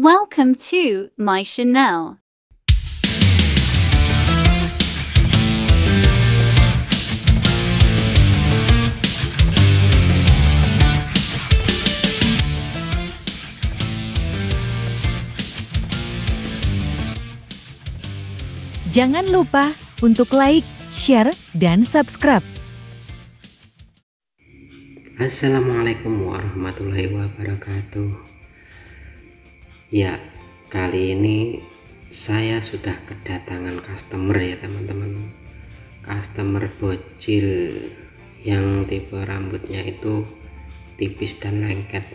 Welcome to my channel. Jangan lupa untuk like, share, dan subscribe. Assalamualaikum warahmatullahi wabarakatuh. Ya, kali ini saya sudah kedatangan customer ya teman-teman. Customer bocil yang tipe rambutnya itu tipis dan lengket.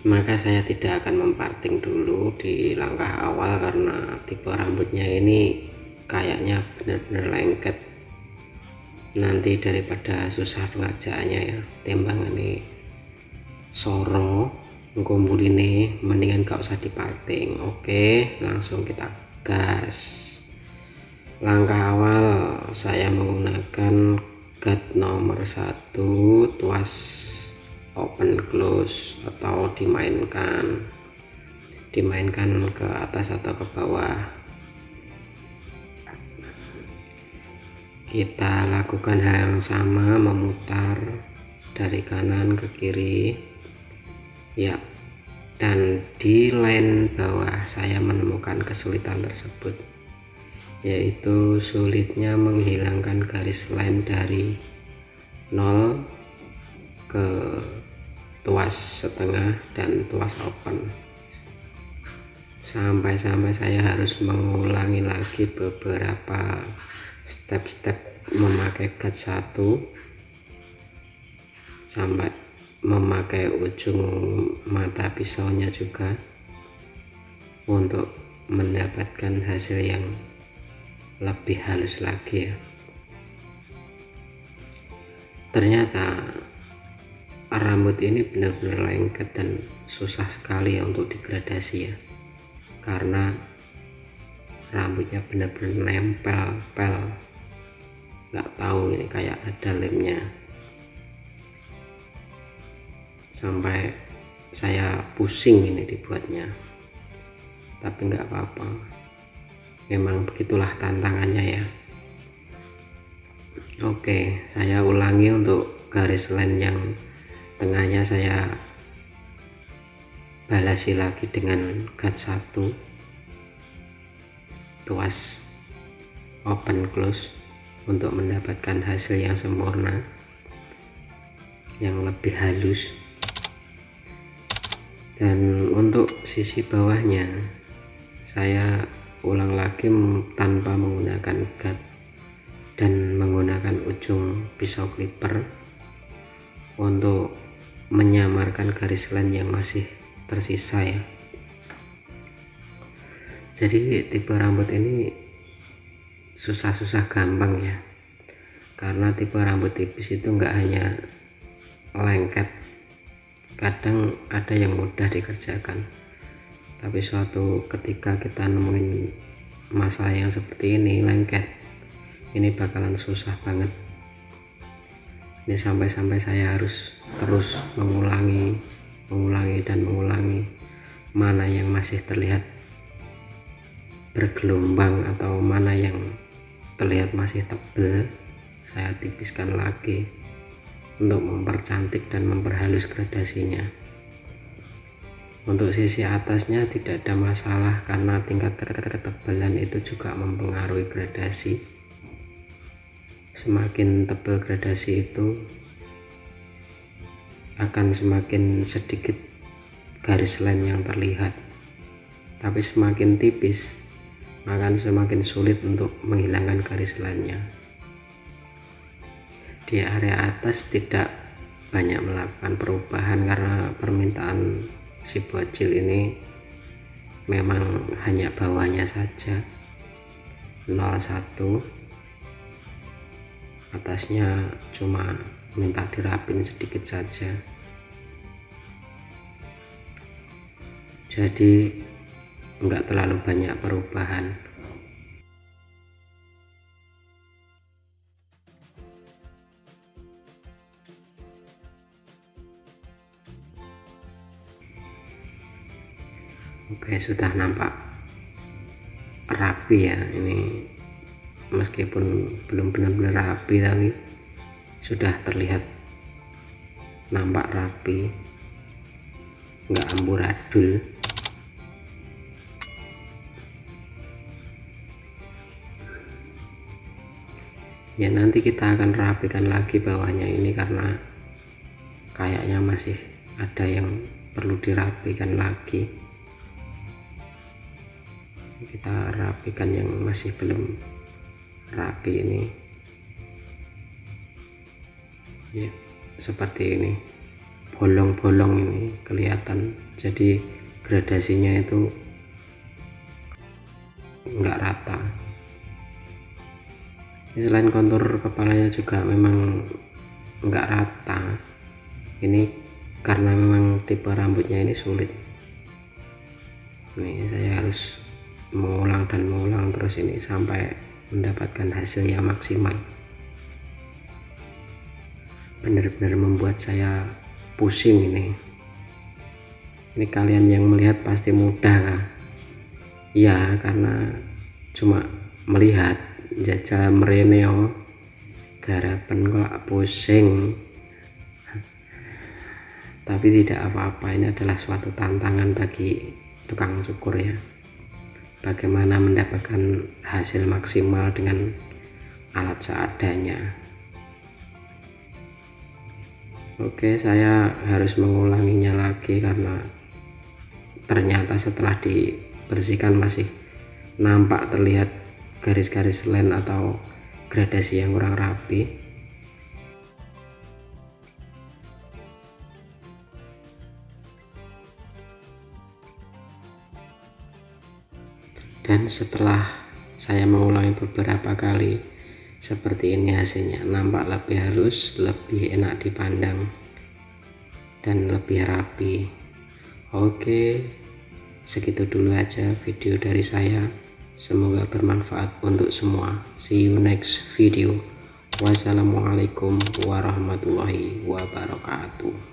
Maka saya tidak akan memparting dulu di langkah awal karena tipe rambutnya ini kayaknya benar-benar lengket. Nanti daripada susah pengerjaannya ya, timbangan ini soro ngkumpuline mendingan gak usah diparting. Oke, langsung kita gas. Langkah awal saya menggunakan gat nomor 1 tuas open close atau dimainkan ke atas atau ke bawah. Kita lakukan hal yang sama, memutar dari kanan ke kiri ya, dan di line bawah saya menemukan kesulitan tersebut, yaitu sulitnya menghilangkan garis line dari 0 ke tuas setengah dan tuas open. Sampai-sampai saya harus mengulangi lagi beberapa step-step memakai gat 1 sampai memakai ujung mata pisaunya juga untuk mendapatkan hasil yang lebih halus lagi ya. Ternyata rambut ini benar-benar lengket dan susah sekali ya untuk digradasi ya, karena rambutnya benar-benar nempel, nggak tahu ini kayak ada lemnya. Sampai saya pusing ini dibuatnya, tapi nggak apa-apa, memang begitulah tantangannya ya. Oke, saya ulangi untuk garis line yang tengahnya, saya balasi lagi dengan gat 1 tuas open close untuk mendapatkan hasil yang sempurna, yang lebih halus. Dan untuk sisi bawahnya saya ulang lagi tanpa menggunakan gat dan menggunakan ujung pisau clipper untuk menyamarkan garis line yang masih tersisa ya. Jadi tipe rambut ini susah-susah gampang ya, karena tipe rambut tipis itu enggak hanya lengket, kadang ada yang mudah dikerjakan, tapi suatu ketika kita nemuin masalah yang seperti ini, lengket, ini bakalan susah banget. Ini sampai-sampai saya harus terus mengulangi dan mengulangi. Mana yang masih terlihat bergelombang atau mana yang terlihat masih tebal, saya tipiskan lagi untuk mempercantik dan memperhalus gradasinya. Untuk sisi atasnya tidak ada masalah karena tingkat ketebalan itu juga mempengaruhi gradasi. Semakin tebal gradasi itu akan semakin sedikit garis line yang terlihat, tapi semakin tipis akan semakin sulit untuk menghilangkan garis line-nya. Di area atas tidak banyak melakukan perubahan karena permintaan si bocil ini memang hanya bawahnya saja 01, atasnya cuma minta dirapin sedikit saja. Jadi enggak terlalu banyak perubahan. Oke, sudah nampak rapi ya. Ini meskipun belum benar-benar rapi tapi sudah terlihat nampak rapi, nggak amburadul. Ya nanti kita akan rapikan lagi bawahnya ini karena kayaknya masih ada yang perlu dirapikan lagi. Kita rapikan yang masih belum rapi ini ya, seperti ini, bolong-bolong ini kelihatan, jadi gradasinya itu enggak rata. Selain kontur kepalanya juga memang enggak rata, ini karena memang tipe rambutnya ini sulit. Ini saya harus mengulang dan mengulang terus ini sampai mendapatkan hasil yang maksimal. Benar-benar membuat saya pusing ini. Ini kalian yang melihat pasti mudah kah? Ya, karena cuma melihat jajal mereneo garapen kok pusing. Tapi tidak apa-apa, ini adalah suatu tantangan bagi tukang cukur ya. Bagaimana mendapatkan hasil maksimal dengan alat seadanya. Oke, saya harus mengulanginya lagi karena ternyata setelah dibersihkan masih nampak terlihat garis-garis line atau gradasi yang kurang rapi. Dan setelah saya mengulangi beberapa kali, seperti ini hasilnya, nampak lebih halus, lebih enak dipandang, dan lebih rapi. Oke, segitu dulu aja video dari saya. Semoga bermanfaat untuk semua. See you next video. Wassalamualaikum warahmatullahi wabarakatuh.